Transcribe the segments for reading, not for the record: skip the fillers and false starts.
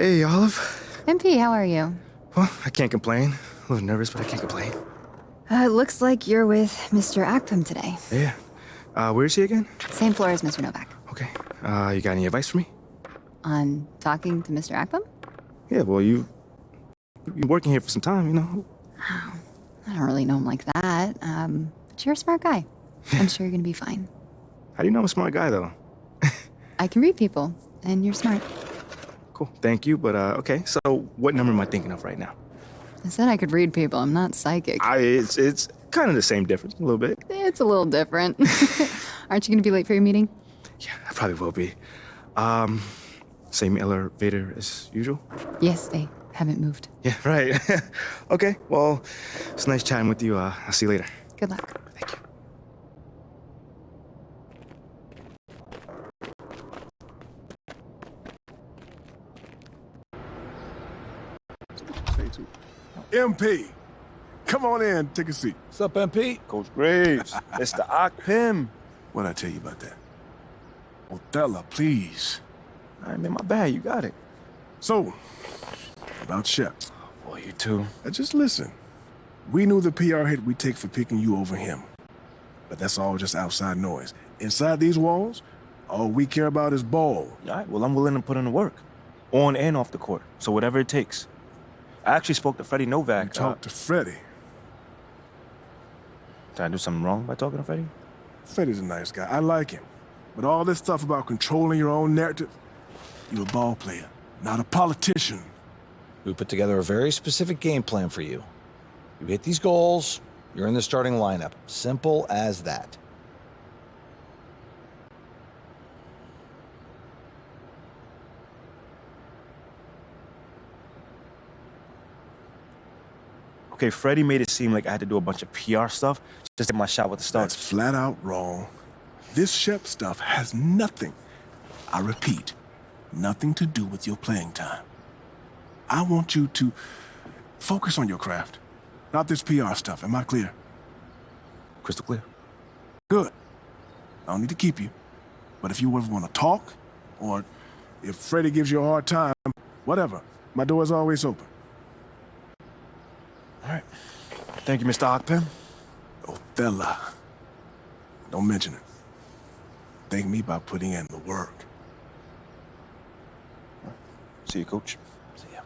Hey, Olive. MP, how are you? Well, I can't complain. A little nervous, but I can't complain. It looks like you're with Mr. Akpam today. Yeah. Where is he again? Same floor as Mr. Novak. Okay. You got any advice for me? On talking to Mr. Akpam? Yeah, well, you've been working here for some time, you know. I don't really know him like that. But you're a smart guy. I'm sure you're gonna be fine. How do you know I'm a smart guy, though? I can read people, and you're smart. Cool. Thank you, but, okay. So, what number am I thinking of right now? I said I could read people. I'm not psychic. It's kind of the same difference, a little bit. It's a little different. Aren't you gonna be late for your meeting? Yeah, I probably will be. Same elevator as usual? Yes, they haven't moved. Yeah, right. Okay, well, it's nice chatting with you. I'll see you later. Good luck. Thank you. MP, come on in, take a seat. What's up, MP? Coach Graves, Mr. Akpam. What'd I tell you about that? Othello, please. All right, man, my bad. You got it. So, about Shep. Boy, you too. Just listen. We knew the PR hit we'd take for picking you over him. But that's all just outside noise. Inside these walls, all we care about is ball. All right, well, I'm willing to put in the work. On and off the court. So whatever it takes. I actually spoke to Freddie Novak. Talk to Freddie. Did I do something wrong by talking to Freddie? Freddie's a nice guy. I like him. But all this stuff about controlling your own narrative, you're a ball player, not a politician. We put together a very specific game plan for you. You hit these goals, you're in the starting lineup. Simple as that. Okay, Freddie made it seem like I had to do a bunch of PR stuff just to get my shot with the That's Stars. flat out wrong. This Shep stuff has nothing, I repeat, nothing to do with your playing time. I want you to focus on your craft, not this PR stuff. Am I clear? Crystal clear. Good. I don't need to keep you. But if you ever want to talk, or if Freddie gives you a hard time, whatever, my door is always open. All right. Thank you, Mr. Akpam. Othello. Don't mention it. Thank me by putting in the work. See you, Coach. See ya.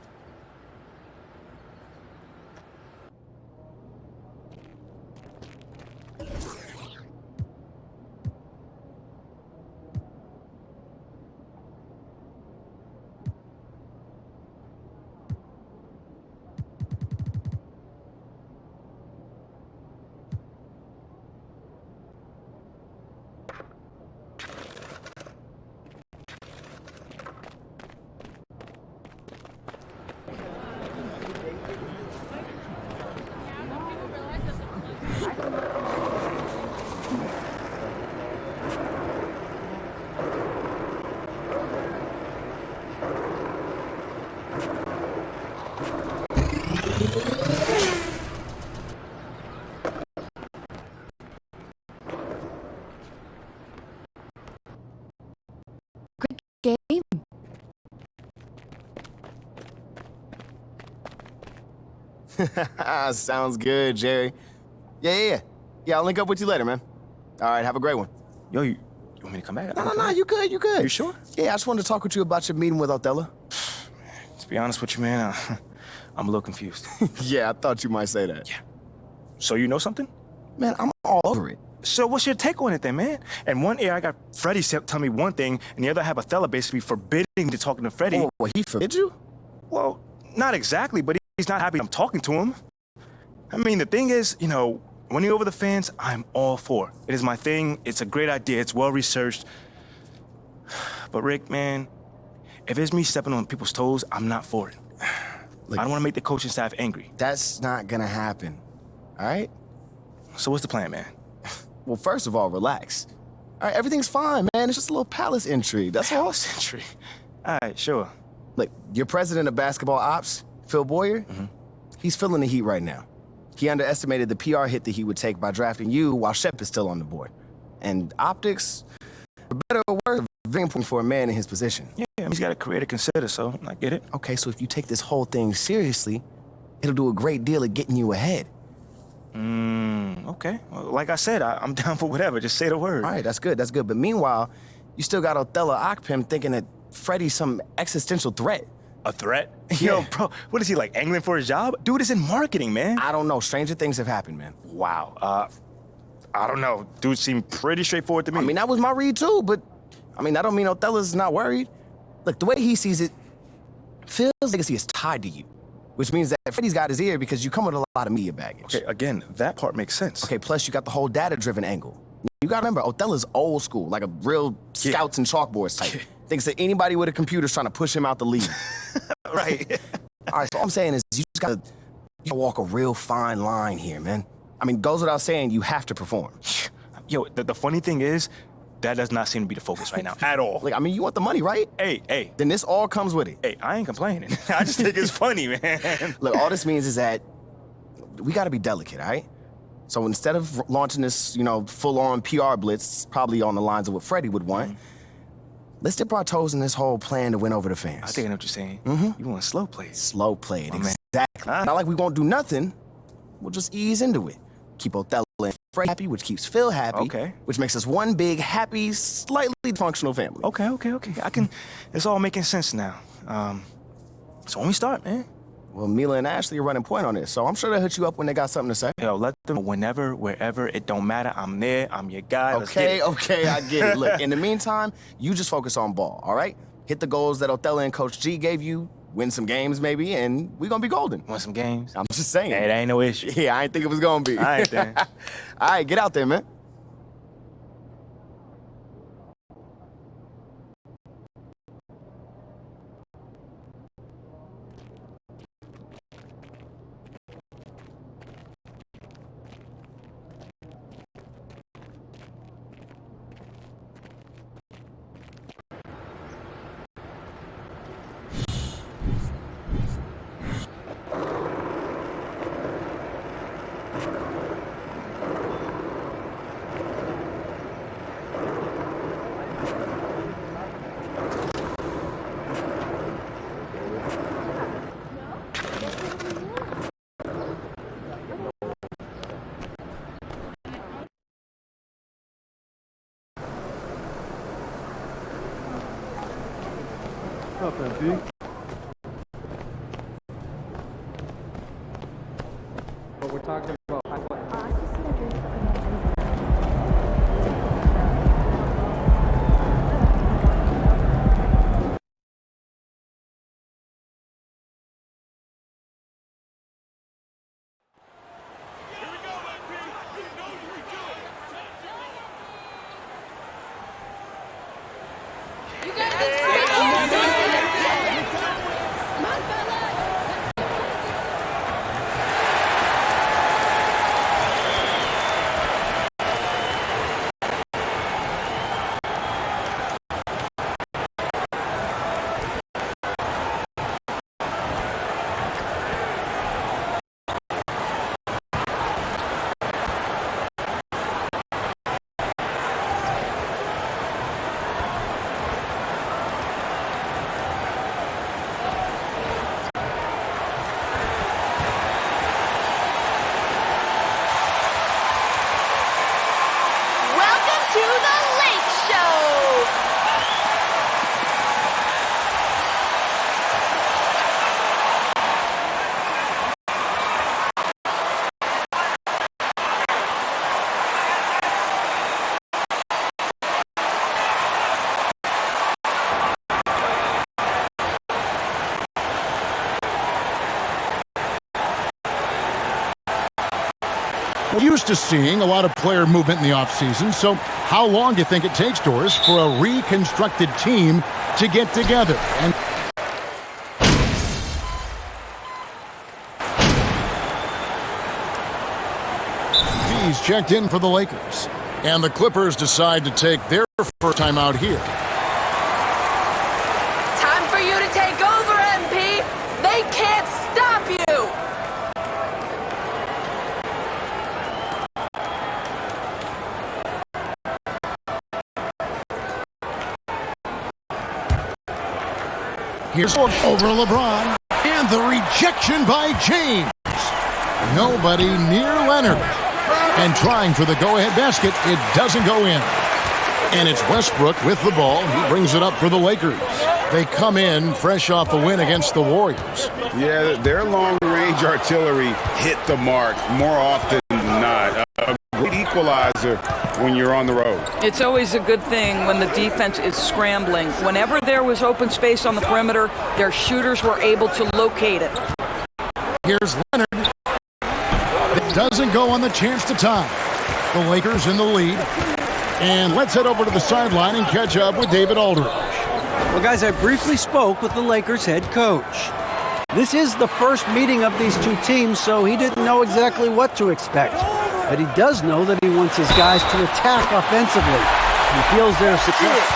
Game? Sounds good, Jerry. Yeah. I'll link up with you later, man. All right, have a great one. Yo, you want me to come back? No, you good. You sure? Yeah, I just wanted to talk with you about your meeting with Othello. To be honest with you, man, I'm a little confused. Yeah, I thought you might say that. Yeah. So you know something? Man, I'm all over it. So what's your take on it then, man? In one ear, I got Freddie tell me one thing, and the other I have Othello basically forbidding me to talking to Freddie. Oh, well, he forbid you? Well, not exactly, but he's not happy I'm talking to him. I mean, the thing is, you know, winning over the fans, I'm all for. It is my thing. It's a great idea. It's well-researched. But Rick, man, if it's me stepping on people's toes, I'm not for it. Look, I don't want to make the coaching staff angry. That's not gonna happen, all right? So what's the plan, man? Well, first of all, relax. All right, everything's fine, man. It's just a little palace intrigue, that's all. Palace intrigue. All right, sure. Look, your president of basketball ops, Phil Boyer, he's feeling the heat right now. He underestimated the PR hit that he would take by drafting you while Shep is still on the board. And optics, for better or worse, are very important for a man in his position. Yeah, mean, he's got a career to consider, so I get it. Okay, so if you take this whole thing seriously, it'll do a great deal of getting you ahead. Okay. Well, like I said, I'm down for whatever. Just say the word. All right, that's good, that's good. But meanwhile, you still got Othello Akpim thinking that Freddie's some existential threat. A threat? Yeah. Yo, bro, what is he, like, angling for his job? Dude is in marketing, man. I don't know. Stranger things have happened, man. Wow. I don't know. Dude seemed pretty straightforward to me. I mean, that was my read too, but I mean, that don't mean Othello's not worried. Look, the way he sees it, Phil's legacy is tied to you, which means that Freddie's got his ear because you come with a lot of media baggage. Okay, again, that part makes sense. Okay, plus you got the whole data-driven angle. You gotta remember, Othello's old school, like a real scouts and chalkboards type. Thinks that anybody with a computer's trying to push him out the league. Right. All right, so all I'm saying is you just gotta walk a real fine line here, man. I mean, goes without saying, you have to perform. Yo, the funny thing is, that does not seem to be the focus right now at all. Like, I mean, you want the money, right? Hey. Then this all comes with it. Hey, I ain't complaining. I just think it's funny, man. Look, all this means is that we gotta be delicate, all right? So instead of launching this, full-on PR blitz, probably on the lines of what Freddie would want, let's dip our toes in this whole plan to win over the fans. I think I know what you're saying. You want slow plays. Slow play it, My man. exactly. Not like we won't do nothing. We'll just ease into it. Keep Othello and Freddie happy, which keeps Phil happy. Okay. Which makes us one big, happy, slightly dysfunctional family. Okay. It's all making sense now. So when we start, man. Well, Mila and Ashley are running point on this, so I'm sure they'll hit you up when they got something to say. Yo, let them whenever, wherever, it don't matter. I'm there. I'm your guy. Let's get Okay, it. I get it. Look, in the meantime, you just focus on ball, all right? Hit the goals that Othello and Coach G gave you, win some games maybe, and we're gonna be golden. Want some games? I'm just saying. Hey, that ain't no issue. Yeah, I ain't think it was gonna be. All right, then. All right, get out there, man. What's up, MP? But we're talking about We're used to seeing a lot of player movement in the offseason, so how long do you think it takes, Doris, for a reconstructed team to get together? And he's checked in for the Lakers, and the Clippers decide to take their first time out here. Time for you to take over, MP! They can't stop you! Here's over LeBron. And the rejection by James. Nobody near Leonard. And trying for the go-ahead basket, it doesn't go in. And it's Westbrook with the ball. He brings it up for the Lakers. They come in fresh off a win against the Warriors. Yeah, their long-range artillery hit the mark more often than not. A great equalizer when you're on the road. It's always a good thing when the defense is scrambling. Whenever there was open space on the perimeter, their shooters were able to locate it. Here's Leonard. It doesn't go on the chance to tie. The Lakers in the lead. And let's head over to the sideline and catch up with David Aldridge. Well, guys, I briefly spoke with the Lakers head coach. This is the first meeting of these two teams, so he didn't know exactly what to expect. But he does know that he wants his guys to attack offensively. He feels their success.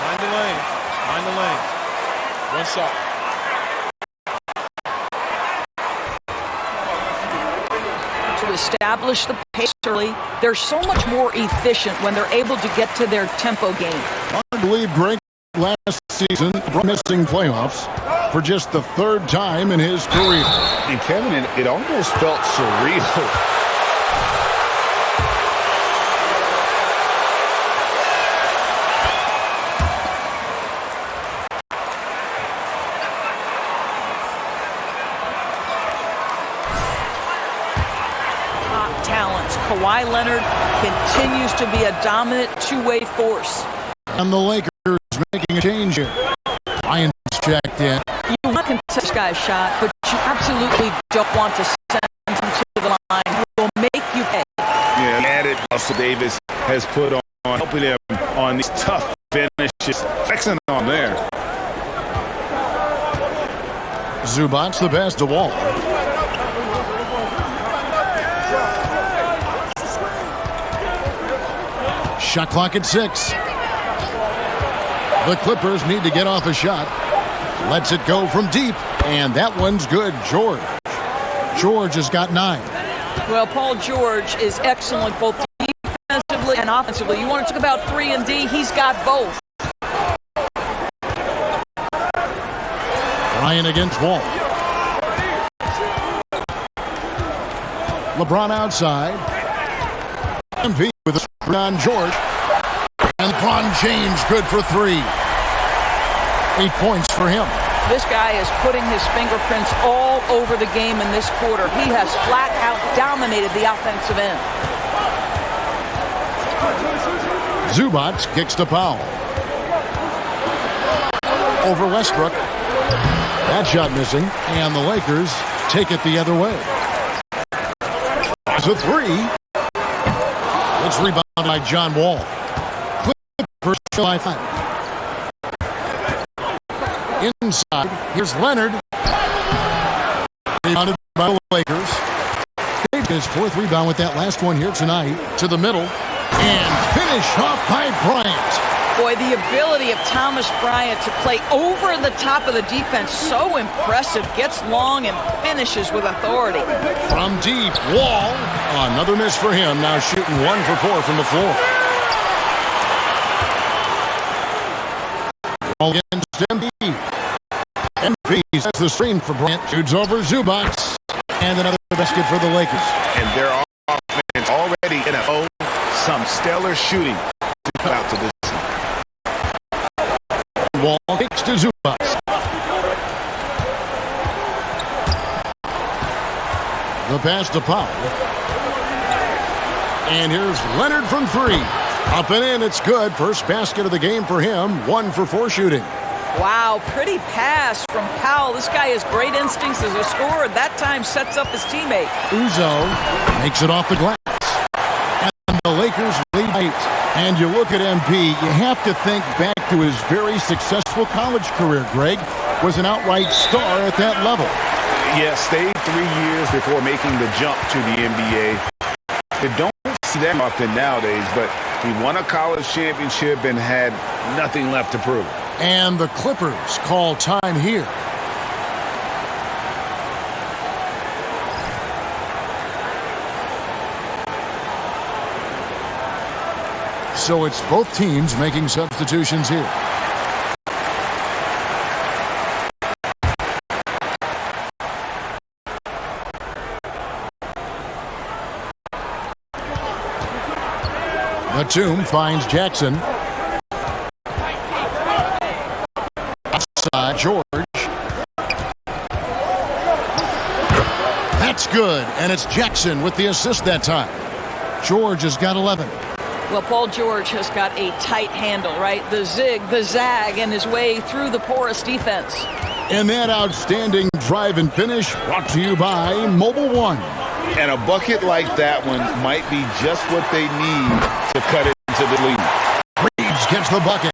Mind the lane. Mind the lane. One shot. To establish the pace early, they're so much more efficient when they're able to get to their tempo game. Hard to believe Greg last season missing playoffs for just the third time in his career. And Kevin, it almost felt surreal. Kawhi Leonard continues to be a dominant two-way force. And the Lakers making a change here. Bryant's checked in. You want to contest this guy's shot, but you absolutely don't want to send him to the line. It will make you pay. Yeah, added Russell Davis has put on, helping him on these tough finishes. Flexing on there. Zubac's the best of all. Shot clock at 6. The Clippers need to get off a shot. Lets it go from deep, and that one's good. George has got 9. Well, Paul George is excellent both defensively and offensively. You want to talk about 3 and D, he's got both. Bryant against Wall. LeBron outside. MP with a screen on George. And LeBron James good for 3. 8 points for him. This guy is putting his fingerprints all over the game in this quarter. He has flat out dominated the offensive end. Zubac kicks to Powell. Over Westbrook. That shot missing. And the Lakers take it the other way. It's a 3. It's rebounded by John Wall. Clippers by 5. Inside, here's Leonard. Rebounded by the Lakers. His 4th rebound with that last one here tonight. To the middle. And finish off by Bryant. Boy, the ability of Thomas Bryant to play over the top of the defense, so impressive. Gets long and finishes with authority. From deep, Wall. Another miss for him. Now shooting 1 for 4 from the floor. All against MP. MP sets the screen for Bryant. Shoots over Zubac. And another basket for the Lakers. And their offense already in a O. Some stellar shooting to come out to this. Wall kicks to Zubac. The pass to Powell. And here's Leonard from 3. Up and in, it's good. First basket of the game for him. 1 for 4 shooting. Wow, pretty pass from Powell. This guy has great instincts as a scorer. That time sets up his teammate. Uzo makes it off the glass. And the Lakers lead 8. And you look at MP, you have to think back to his very successful college career, Greg. Was an outright star at that level. Yeah, stayed 3 years before making the jump to the NBA. You don't see that often nowadays, but he won a college championship and had nothing left to prove. And the Clippers call time here. So it's both teams making substitutions here. Batum finds Jackson. Outside George. That's good, and it's Jackson with the assist that time. George has got 11. Well, Paul George has got a tight handle, right? The zig, the zag, and his way through the porous defense. And that outstanding drive and finish brought to you by Mobile One. And a bucket like that one might be just what they need to cut it into the lead. Reeves gets the bucket.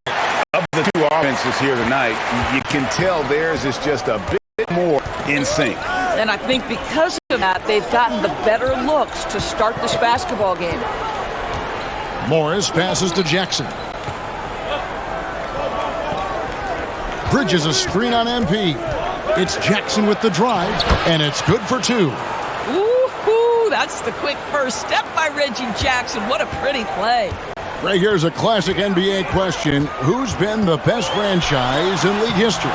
Of the two offenses here tonight, you can tell theirs is just a bit more in sync. And I think because of that, they've gotten the better looks to start this basketball game. Morris passes to Jackson. Bridges a screen on MP. It's Jackson with the drive, and it's good for two. Ooh, that's the quick first step by Reggie Jackson. What a pretty play. Right here's a classic NBA question. Who's been the best franchise in league history?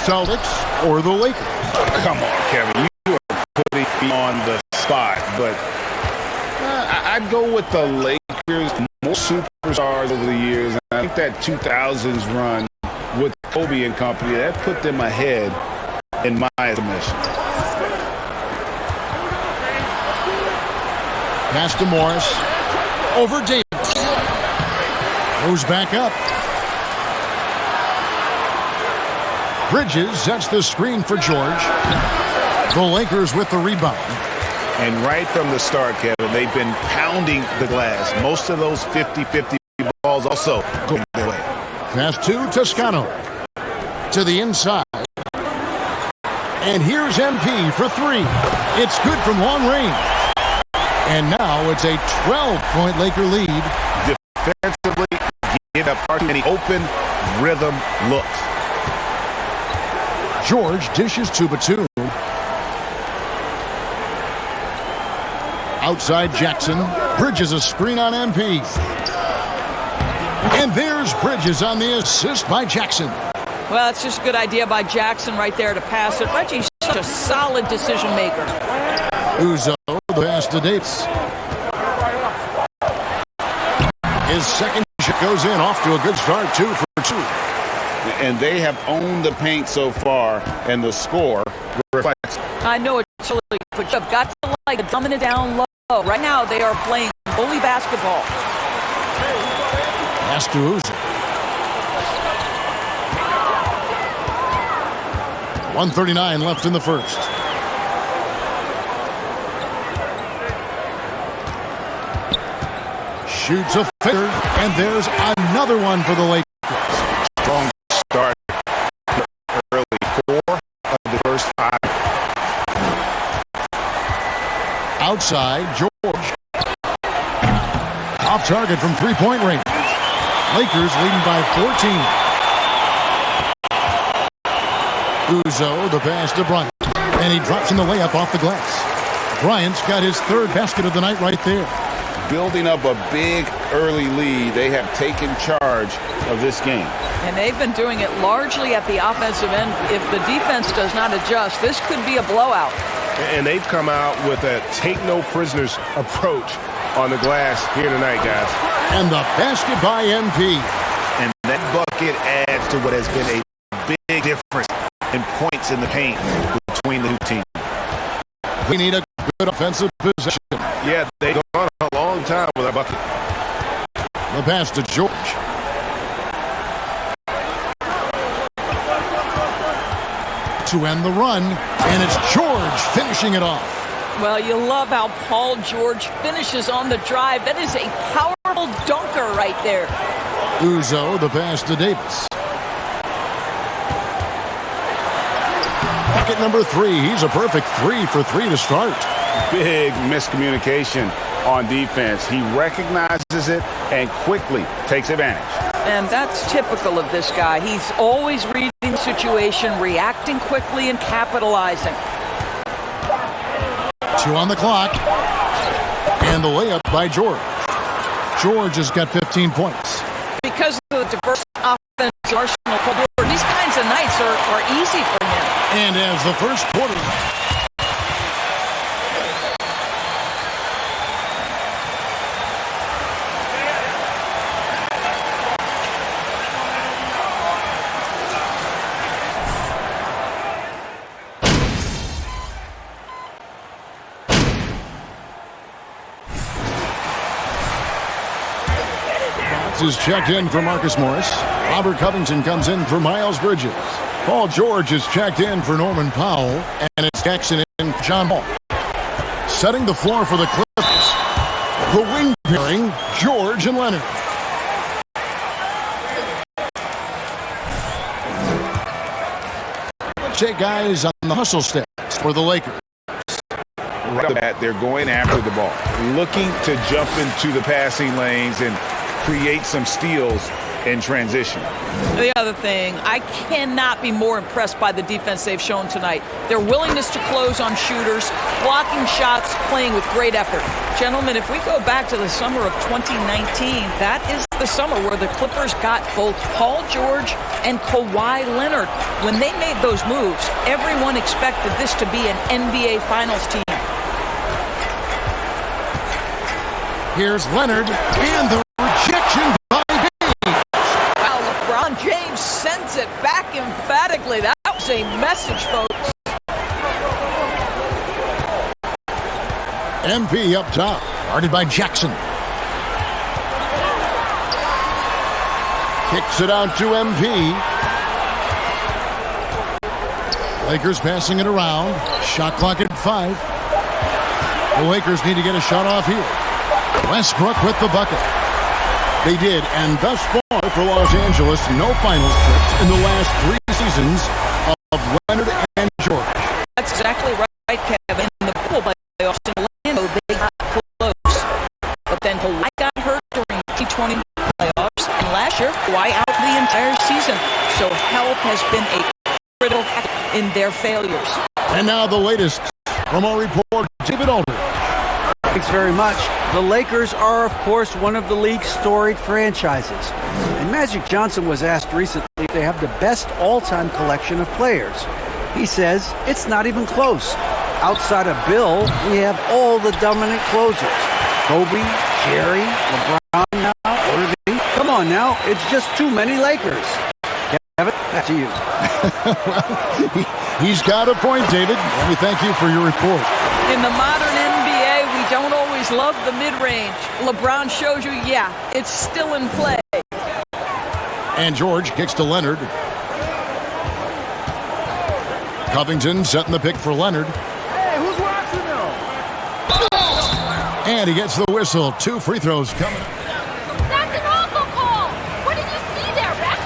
Celtics or the Lakers? Come on, Kevin. You are putting me on the spot, but I'd go with the Lakers. More superstars over the years. And I think that 2000s run with Kobe and company, that put them ahead in my estimation. Pass to Morris. Over Davis. Goes back up. Bridges sets the screen for George. The Lakers with the rebound. And right from the start, Kevin, they've been pounding the glass. Most of those 50-50 balls also going their way. Pass to Toscano. To the inside. And here's MP for three. It's good from long range. And now it's a 12-point Laker lead. Defensively, give up too many open rhythm looks. George dishes to Batum. Outside Jackson. Bridges a screen on MP. And there's Bridges on the assist by Jackson. Well, it's just a good idea by Jackson right there to pass it. Reggie's such a solid decision maker. Uzo, the pass to Davis. His second shot goes in, off to a good start, 2 for 2. And they have owned the paint so far, and the score reflects. I know it's early, but you've got to like dumbing it down low. Right now, they are playing bully basketball. Pass to Uzo. 1:39 left in the first. Shoots a fader, and there's another one for the Lakers. Strong start early. 4 of the first 5. Outside, George. Off target from three-point range. Lakers leading by 14. Uzo, the pass to Bryant. And he drops in the layup off the glass. Bryant's got his third basket of the night right there. Building up a big early lead, they have taken charge of this game. And they've been doing it largely at the offensive end. If the defense does not adjust, this could be a blowout. And they've come out with a take-no-prisoners approach on the glass here tonight, guys. And the basket by MP. And that bucket adds to what has been a big difference in points in the paint between the two teams. We need a good offensive possession. Yeah, they've gone a long time with a bucket. The pass to George. To end the run, and it's George finishing it off. Well, you love how Paul George finishes on the drive. That is a powerful dunker right there. Uzo, the pass to Davis. Bucket number 3. He's a perfect 3 for 3 to start. Big miscommunication on defense. He recognizes it and quickly takes advantage. And that's typical of this guy. He's always reading the situation, reacting quickly, and capitalizing. 2 on the clock. And the layup by George. George has got 15 points. Because of the diverse offensive arsenal, these kinds of nights are easy for him. And as the first quarter... is checked in for Marcus Morris. Robert Covington comes in for Miles Bridges. Paul George is checked in for Norman Powell. And it's Jackson in for John Ball. Setting the floor for the Clippers. The wing pairing, George and Leonard. Check guys on the hustle stats for the Lakers. Right at, they're going after the ball, looking to jump into the passing lanes and create some steals in transition. The other thing, I cannot be more impressed by the defense they've shown tonight. Their willingness to close on shooters, blocking shots, playing with great effort. Gentlemen, if we go back to the summer of 2019, that is the summer where the Clippers got both Paul George and Kawhi Leonard. When they made those moves, everyone expected this to be an NBA Finals team. Here's Leonard and the rejection by James. Wow, LeBron James sends it back emphatically. That was a message, folks. MP up top, guarded by Jackson. Kicks it out to MP. Lakers passing it around. Shot clock at 5. The Lakers need to get a shot off here. Westbrook with the bucket. They did, and thus far for Los Angeles, no finals trips in the last 3 seasons of Leonard and George. That's exactly right, Kevin. In the bubble playoffs in Orlando, they got close. But then Kawhi got hurt during the T20 playoffs, and last year, Kawhi out the entire season. So health has been a critical factor in their failures. And now the latest from our reporter, David Alder. Thanks very much. The Lakers are, of course, one of the league's storied franchises. And Magic Johnson was asked recently if they have the best all-time collection of players. He says it's not even close. Outside of Bill, we have all the dominant closers. Kobe, Jerry, LeBron now, Irving. Come on now, it's just too many Lakers. Kevin, back to you. Well, he's got a point, David. Let me thank you for your report. In the modern NBA, we don't always love the mid-range. LeBron shows you, yeah, it's still in play. And George kicks to Leonard. Covington setting the pick for Leonard. Hey, who's watching now? And he gets the whistle. 2 free throws coming. That's an awful call. What did you see there, Rex?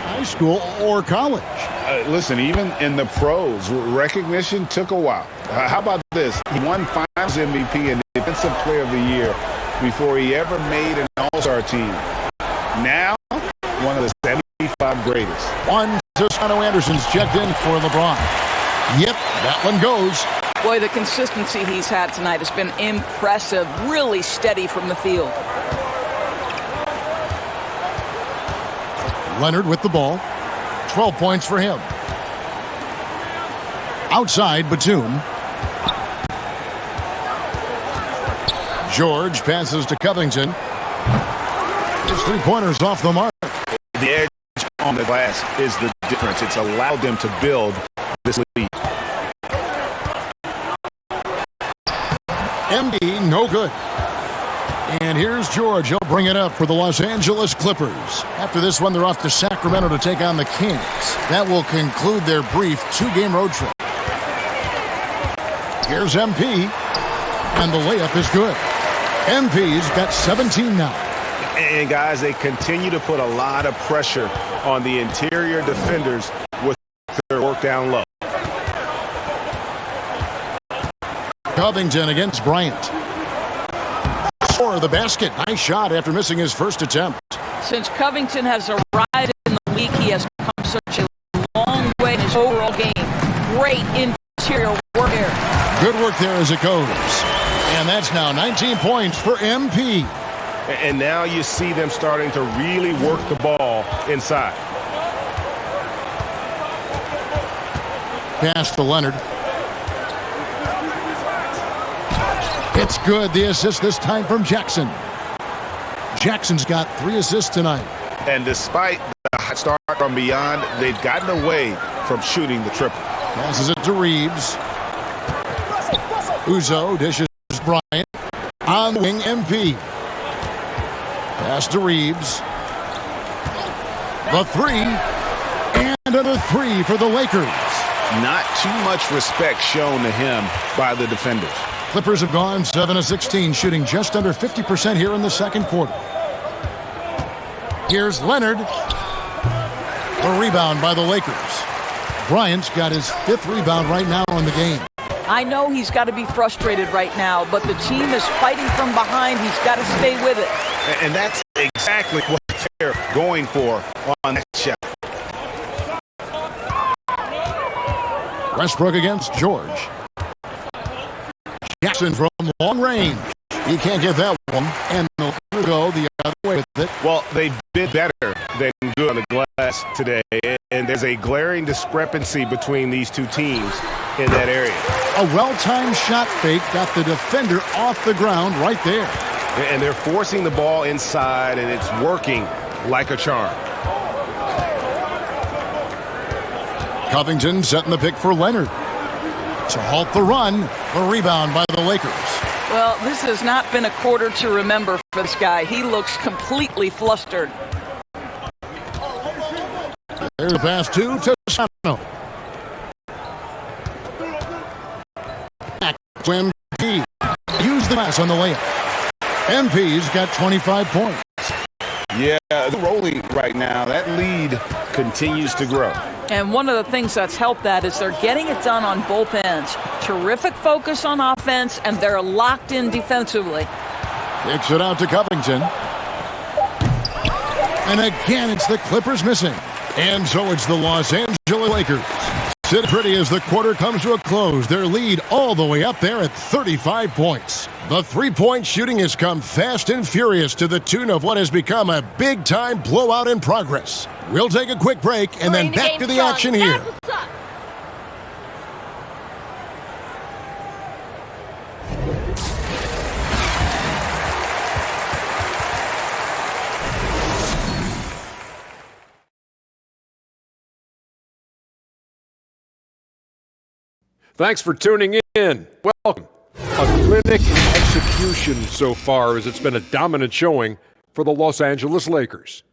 High school or college. Listen, even in the pros, recognition took a while. How about this? He won Finals MVP and Defensive Player of the Year before he ever made an All-Star team. Now, one of the 75 greatest. One, Toscano Anderson's checked in for LeBron. Yep, that one goes. Boy, the consistency he's had tonight has been impressive, really steady from the field. Leonard with the ball. 12 points for him. Outside, Batum. George passes to Covington. His 3-pointers off the mark. The edge on the glass is the difference. It's allowed them to build this lead. MD, no good. And here's George. He'll bring it up for the Los Angeles Clippers. After this one, they're off to Sacramento to take on the Kings. That will conclude their brief 2-game road trip. Here's MP, and the layup is good. MP's got 17 now. And guys, they continue to put a lot of pressure on the interior defenders with their work down low. Covington against Bryant. For the basket. Nice shot after missing his first attempt. Since Covington has arrived in the league, he has come such a long way in his overall game. Great interior work there. Good work there as it goes. And that's now 19 points for MP. And now you see them starting to really work the ball inside. Pass to Leonard. It's good. The assist this time from Jackson. Jackson's got 3 assists tonight. And despite the hot start from beyond, they've gotten away from shooting the triple. Passes it to Reeves. Uzo dishes Bryant. On the wing, MP. Pass to Reeves. The 3. And another 3 for the Lakers. Not too much respect shown to him by the defenders. Clippers have gone 7 of 16, shooting just under 50% here in the second quarter. Here's Leonard. A rebound by the Lakers. Bryant's got his 5th rebound right now in the game. I know he's got to be frustrated right now, but the team is fighting from behind. He's got to stay with it. And that's exactly what they're going for on that shot. Westbrook against George. Jackson from long range. He can't get that one, and they'll go the other way with it. Well, they did better than good on the glass today, and there's a glaring discrepancy between these two teams in that area. A well-timed shot fake got the defender off the ground right there. And they're forcing the ball inside, and it's working like a charm. Covington setting the pick for Leonard. To halt the run, the rebound by the Lakers. Well, this has not been a quarter to remember for this guy. He looks completely flustered. There's a pass to Toscano. Back to MP. Use the pass on the layup. MP's got 25 points. Yeah, they're rolling right now. That lead continues to grow. And one of the things that's helped that is they're getting it done on both ends. Terrific focus on offense, and they're locked in defensively. Kicks it out to Covington. And again, it's the Clippers missing. And so it's the Los Angeles Lakers. Sit pretty as the quarter comes to a close. Their lead all the way up there at 35 points. The three-point shooting has come fast and furious to the tune of what has become a big-time blowout in progress. We'll take a quick break and then back to the action here. Thanks for tuning in. Welcome. A clinic execution so far, as it's been a dominant showing for the Los Angeles Lakers.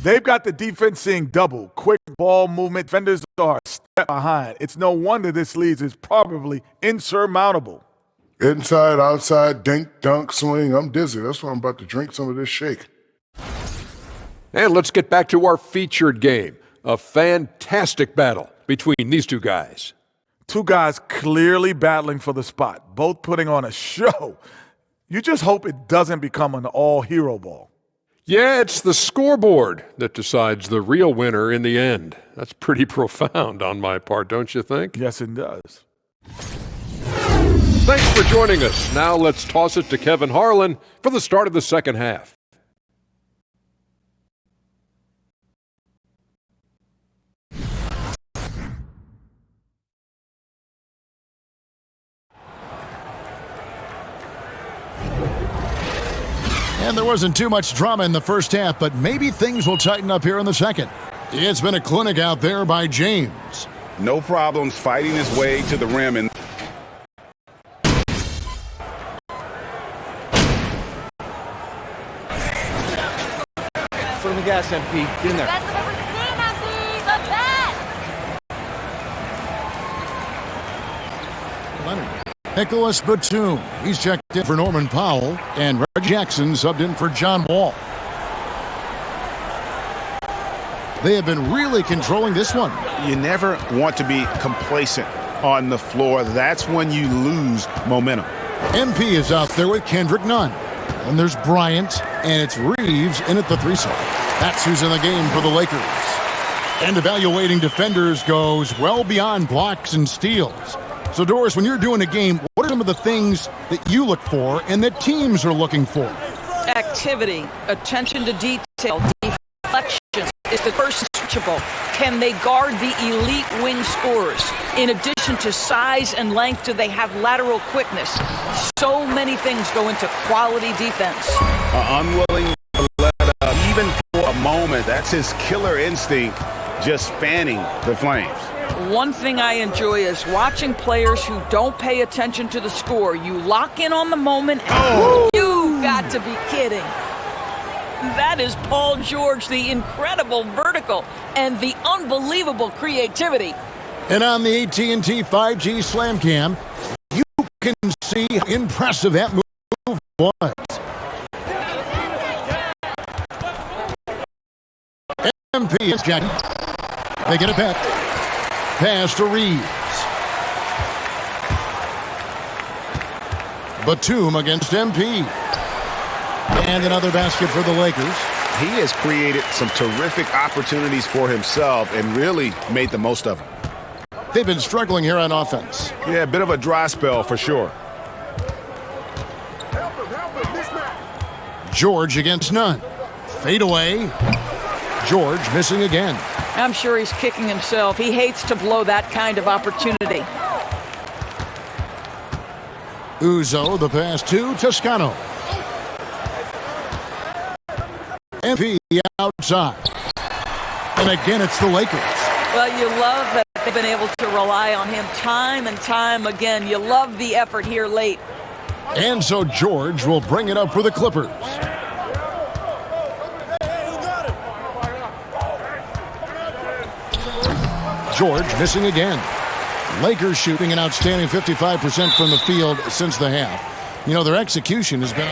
They've got the defense seeing double. Quick ball movement. Defenders are a step behind. It's no wonder this lead is probably insurmountable. Inside, outside, dink, dunk, swing. I'm dizzy. That's why I'm about to drink some of this shake. And let's get back to our featured game. A fantastic battle between these two guys. Two guys clearly battling for the spot, both putting on a show. You just hope it doesn't become an all-hero ball. Yeah, it's the scoreboard that decides the real winner in the end. That's pretty profound on my part, don't you think? Yes, it does. Thanks for joining us. Now let's toss it to Kevin Harlan for the start of the second half. And there wasn't too much drama in the first half, but maybe things will tighten up here in the second. It's been a clinic out there by James. No problems fighting his way to the rim. And Foot on the gas, MP. Get in there. Leonard. Nicholas Batum. He's checked in for Norman Powell, and Reggie Jackson subbed in for John Wall. They have been really controlling this one. you never want to be complacent on the floor. That's when you lose momentum. MP is out there with Kendrick Nunn. And there's Bryant, and it's Reeves in at the three-spot. That's who's in the game for the Lakers. And evaluating defenders goes well beyond blocks and steals. So, Doris, when you're doing a game, what are some of the things that you look for and that teams are looking for? Activity, attention to detail, deflections. Is the person switchable? Can they guard the elite wing scorers? In addition to size and length, do they have lateral quickness? So many things go into quality defense. Unwilling to let up, even for a moment. That's his killer instinct, just fanning the flames. One thing I enjoy is watching players who don't pay attention to the score. You lock in on the moment, and you've got to be kidding. That is Paul George, the incredible vertical and the unbelievable creativity. And on the AT&T 5G Slam Cam, you can see how impressive that move was. MP is Jack. They get it back. Pass to Reeves. Batum against MP. And another basket for the Lakers. He has created some terrific opportunities for himself and really made the most of them. They've been struggling here on offense. Yeah, a bit of a dry spell for sure. George against none. Fade away. George missing again. I'm sure he's kicking himself. He hates to blow that kind of opportunity. Uzo, the pass to Toscano. MP outside. And again, it's the Lakers. Well, you love that they've been able to rely on him time and time again. You love the effort here late. And so George will bring it up for the Clippers. George missing again. Lakers shooting an outstanding 55% from the field since the half. You know, their execution has been...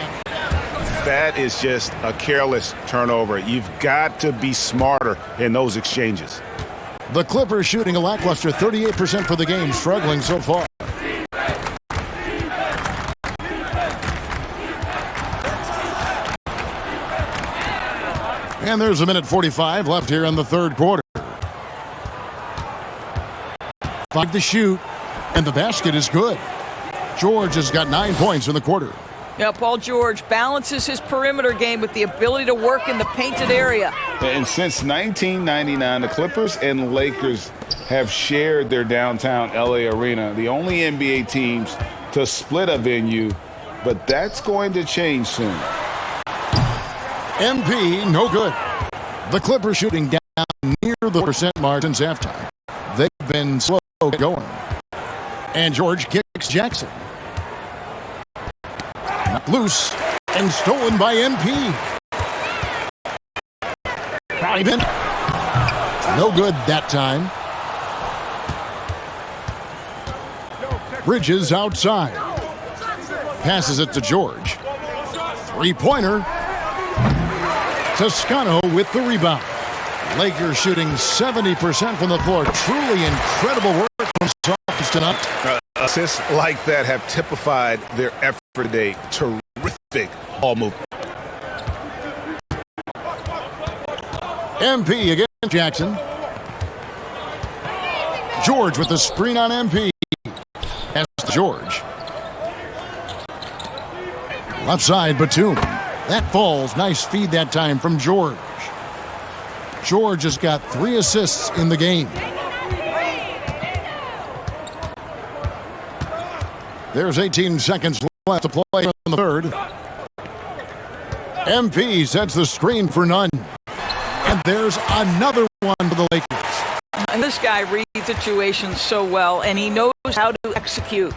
That is just a careless turnover. You've got to be smarter in those exchanges. The Clippers shooting a lackluster 38% for the game, struggling so far. And there's a minute 45 left here in the third quarter. 5 to shoot, and the basket is good. George has got 9 points in the quarter. Yeah, Paul George balances his perimeter game with the ability to work in the painted area. And since 1999, the Clippers and Lakers have shared their downtown LA arena, the only NBA teams to split a venue, but that's going to change soon. MP, no good. The Clippers shooting down near the percent mark since halftime. They've been slow going. And George kicks Jackson. Knocked loose and stolen by MP. Ivan. No good that time. Bridges outside. Passes it to George. Three-pointer. Toscano with the rebound. Lakers shooting 70% from the floor. Truly incredible work from Sophs tonight. Assists like that have typified their effort today. Terrific ball movement. MP against Jackson. George with the screen on MP. As George. Left side, Batum. That falls. Nice feed that time from George. George has got 3 assists in the game. There's 18 seconds left to play in the third. MP sets the screen for none. And there's another one for the Lakers. And this guy reads situations so well, and he knows how to execute.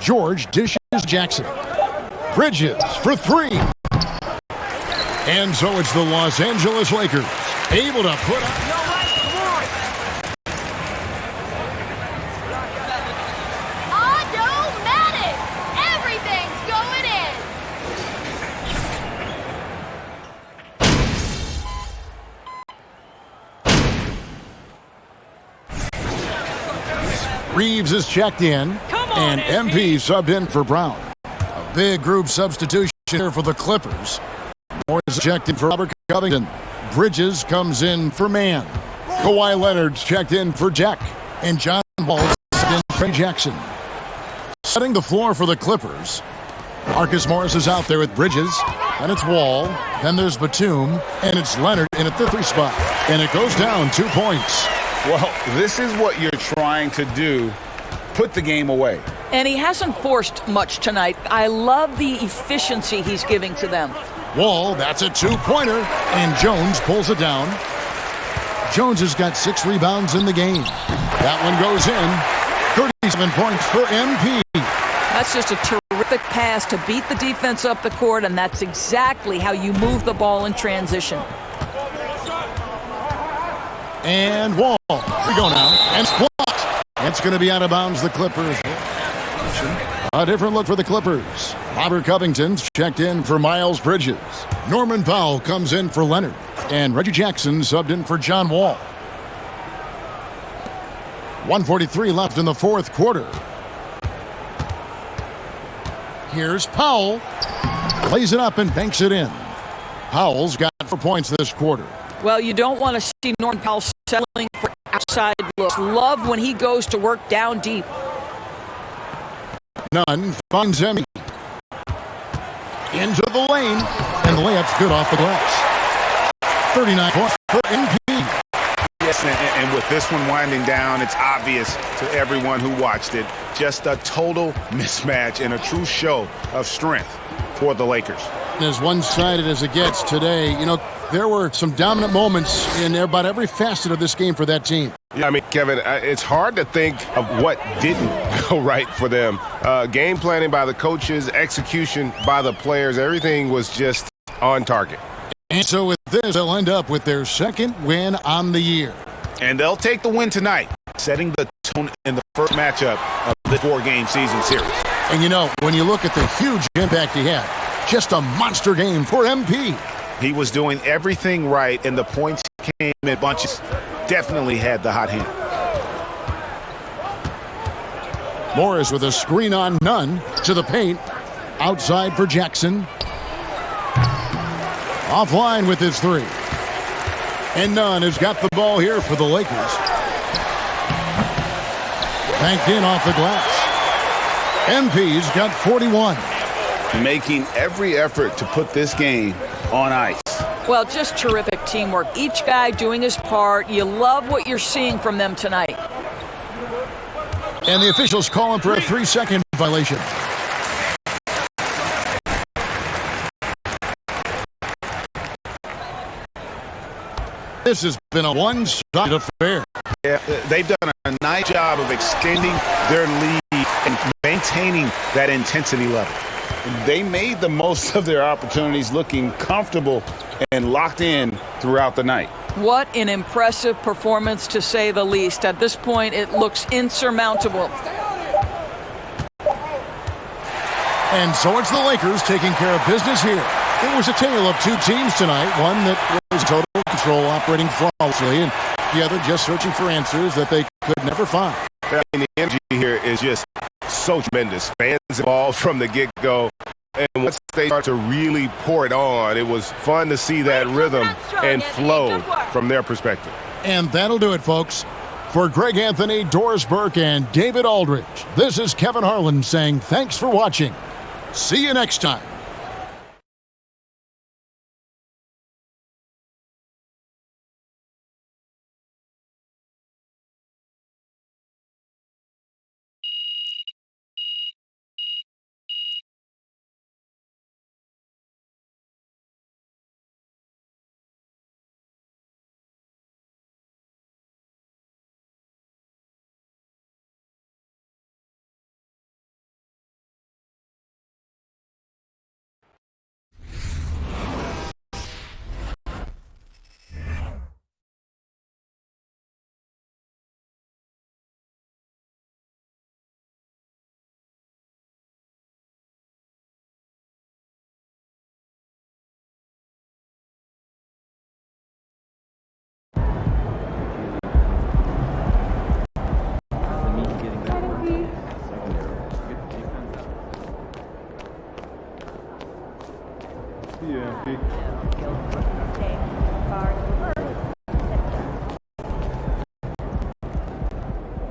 George dishes Jackson. Bridges for 3. And so it's the Los Angeles Lakers able to put up. Automatic! Everything's going in. Reeves is checked in, and MP subbed in for Brown. A big group substitution here for the Clippers. Moore is checked in for Robert Covington. Bridges comes in for Mann. Kawhi Leonard's checked in for Jack. And John Wall is in for Trey Jackson. Setting the floor for the Clippers. Marcus Morris is out there with Bridges, and it's Wall. Then there's Batum, and it's Leonard in at the 3 spot. And it goes down 2 points. Well, this is what you're trying to do. Put the game away. And he hasn't forced much tonight. I love the efficiency he's giving to them. Wall, that's a 2-pointer, and Jones pulls it down. Jones has got 6 rebounds in the game. That one goes in. 37 points for MP. That's just a terrific pass to beat the defense up the court, and that's exactly how you move the ball in transition. And Wall. We go now. And it's blocked. It's going to be out of bounds, the Clippers. A different look for the Clippers. Robert Covington's checked in for Miles Bridges. Norman Powell comes in for Leonard. And Reggie Jackson subbed in for John Wall. 1:43 left in the 4th quarter. Here's Powell. Lays it up and banks it in. Powell's got 4 points this quarter. Well, you don't want to see Norman Powell settling for outside looks. Love when he goes to work down deep. Nunn finds Emmy. Into the lane. And the layup's good off the glass. 39 points for MP. Yes, and with this one winding down, it's obvious to everyone who watched it. Just a total mismatch and a true show of strength for the Lakers. As one-sided as it gets today, you know, there were some dominant moments in about every facet of this game for that team. Yeah, I mean, Kevin, it's hard to think of what didn't go right for them. Game planning by the coaches, execution by the players, everything was just on target. And so with this, they'll end up with their 2nd win on the year. And they'll take the win tonight, setting the tone in the first matchup of the 4-game season series. And you know, when you look at the huge impact he had, just a monster game for MP. He was doing everything right, and the points came in bunches. Definitely had the hot hand. Morris with a screen on Nunn to the paint. Outside for Jackson. Offline with his 3. And Nunn has got the ball here for the Lakers. Banked in off the glass. MP's got 41. Making every effort to put this game on ice. Well, just terrific teamwork. Each guy doing his part. You love what you're seeing from them tonight. And the officials call him for a 3-second violation. This has been a one-sided affair. Yeah, they've done a nice job of extending their lead and maintaining that intensity level. They made the most of their opportunities, looking comfortable and locked in throughout the night. What an impressive performance, to say the least. At this point, it looks insurmountable. And so it's the Lakers taking care of business here. It was a tale of 2 teams tonight, one that was total control, operating flawlessly, and the other just searching for answers that they could never find. I mean, the energy here is just so tremendous. Fans involved from the get-go. And once they start to really pour it on, it was fun to see that rhythm and flow from their perspective. And that'll do it, folks. For Greg Anthony, Doris Burke, and David Aldridge, this is Kevin Harlan saying thanks for watching. See you next time.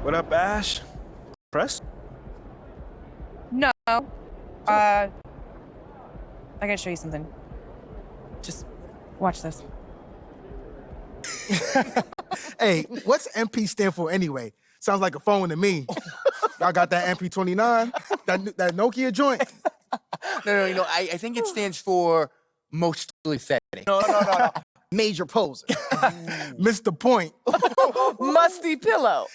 What up, Ash? Press? I gotta show you something. Just watch this. Hey, what's MP stand for anyway? Sounds like a phone to me. Y'all got that MP29? That Nokia joint? No, I think it stands for mostly pathetic. No. Major poser. Missed the point. Musty pillow.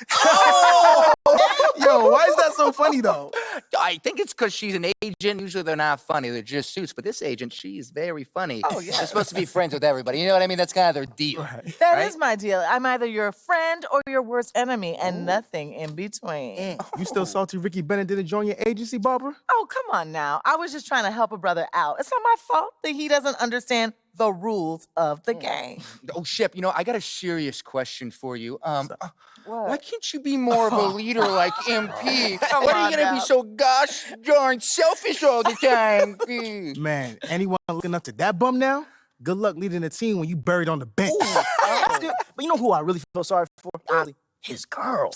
Yo, why is that so funny though? I think it's because she's an agent. Usually they're not funny. They're just suits. But this agent, she's very funny. Oh, yeah. They're supposed to be friends with everybody. You know what I mean? That's kind of their deal. That is my deal. I'm either your friend or your worst enemy, and nothing in between. You still salty Ricky Bennett didn't join your agency, Barbara? Oh, come on now. I was just trying to help a brother out. It's not my fault that he doesn't understand the rules of the game. Oh, Shep, I got a serious question for you. Why can't you be more of a leader like MP? Why are you gonna be so gosh darn selfish all the time? Man, anyone looking up to that bum now? Good luck leading the team when you buried on the bench. That's good. But you know who I really feel sorry for? Honestly, his girl.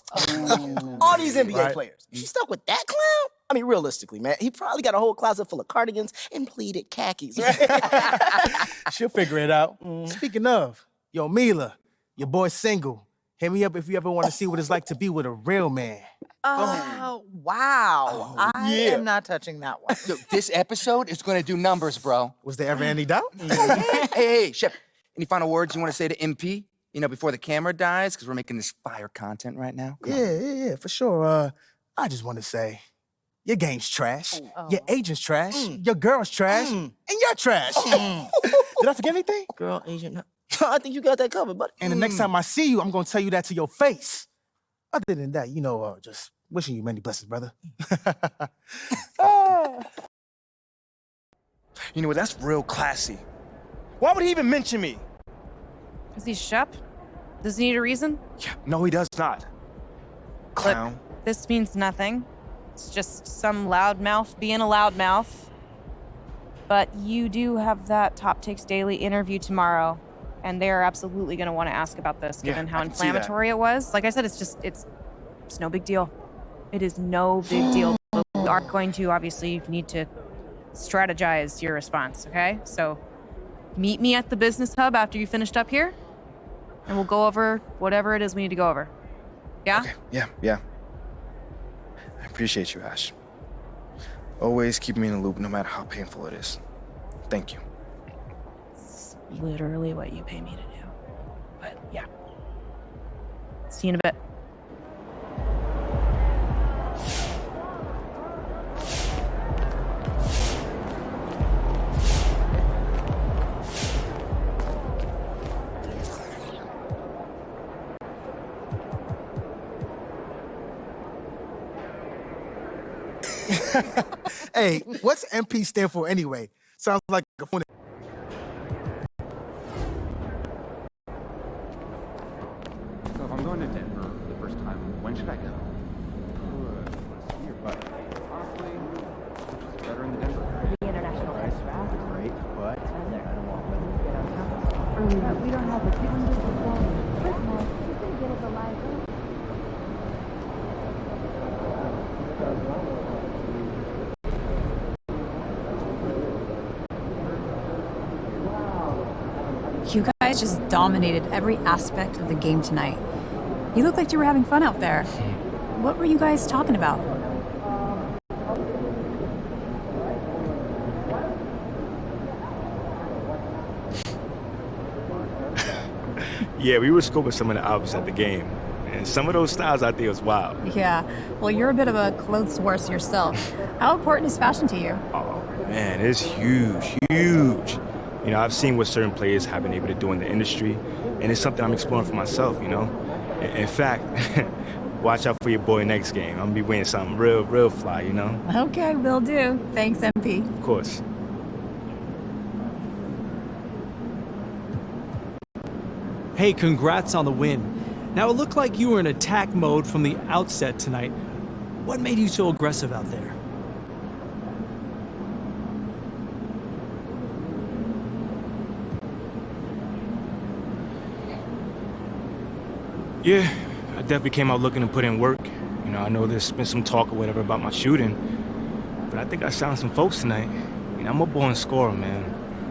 All these NBA players. She stuck with that clown? I mean, realistically, man, he probably got a whole closet full of cardigans and pleated khakis, right? She'll figure it out. Speaking of, yo, Mila, your boy's single. Hit me up if you ever want to see what it's like to be with a real man. Oh, wow. I am not touching that one. Look, this episode is gonna do numbers, bro. Was there ever any doubt? Hey, Shep, any final words you want to say to MP? Before the camera dies, because we're making this fire content right now. Yeah, for sure. I just want to say, your game's trash. Your agent's trash. Your girl's trash. And you're trash. Did I forget anything? Girl, agent, no. I think you got that covered, buddy. And the next time I see you, I'm going to tell you that to your face. Other than that, just wishing you many blessings, brother. You know what? That's real classy. Why would he even mention me? Is he Shep? Does he need a reason? Yeah, no, he does not. Clown. Look, this means nothing. It's just some loudmouth being a loudmouth. But you do have that Top Takes Daily interview tomorrow, and they are absolutely going to want to ask about this, given how inflammatory it was. Like I said, it's no big deal. It is no big deal. But we are going to obviously need to strategize your response, okay? So meet me at the business hub after you finished up here, and we'll go over whatever it is we need to go over. Yeah? Okay. Yeah. I appreciate you, Ash. Always keep me in the loop, no matter how painful it is. Thank you. It's literally what you pay me to do. But yeah. See you in a bit. Hey, what's MP stand for anyway? Sounds like a phone. So if I'm going to Denver for the first time, when should I go? Last year, but honestly, which is better in the Denver area? The international Right? draft. Great, but I don't want to Get on campus. We don't have the calendars to go. First of all, you can get us a live room. You guys just dominated every aspect of the game tonight. You looked like you were having fun out there. What were you guys talking about? Yeah, we were scoping some of the albums at the game, and some of those styles out there was wild. Yeah, well, you're a bit of a clothes horse yourself. How important is fashion to you? Oh, man, it's huge. You know, I've seen what certain players have been able to do in the industry, and it's something I'm exploring for myself, In fact, watch out for your boy next game. I'm gonna be wearing something real fly, Okay, will do. Thanks, MP. Of course. Hey, congrats on the win. Now, it looked like you were in attack mode from the outset tonight. What made you so aggressive out there? Yeah, I definitely came out looking to put in work. I know there's been some talk or whatever about my shooting, but I think I silenced some folks tonight. I mean, I'm a born scorer, man.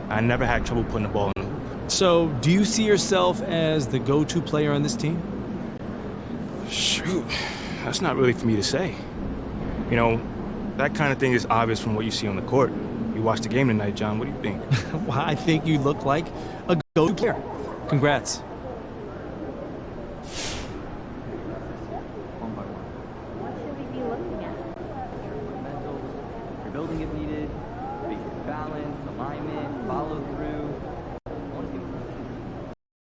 I never had trouble putting the ball in the hoop. So, do you see yourself as the go-to player on this team? Shoot, that's not really for me to say. You know, that kind of thing is obvious from what you see on the court. You watched the game tonight, John. What do you think? Well, I think you look like a go-to player. Congrats. What should we be looking at? Fundamentals, your building if needed, basic balance, alignment.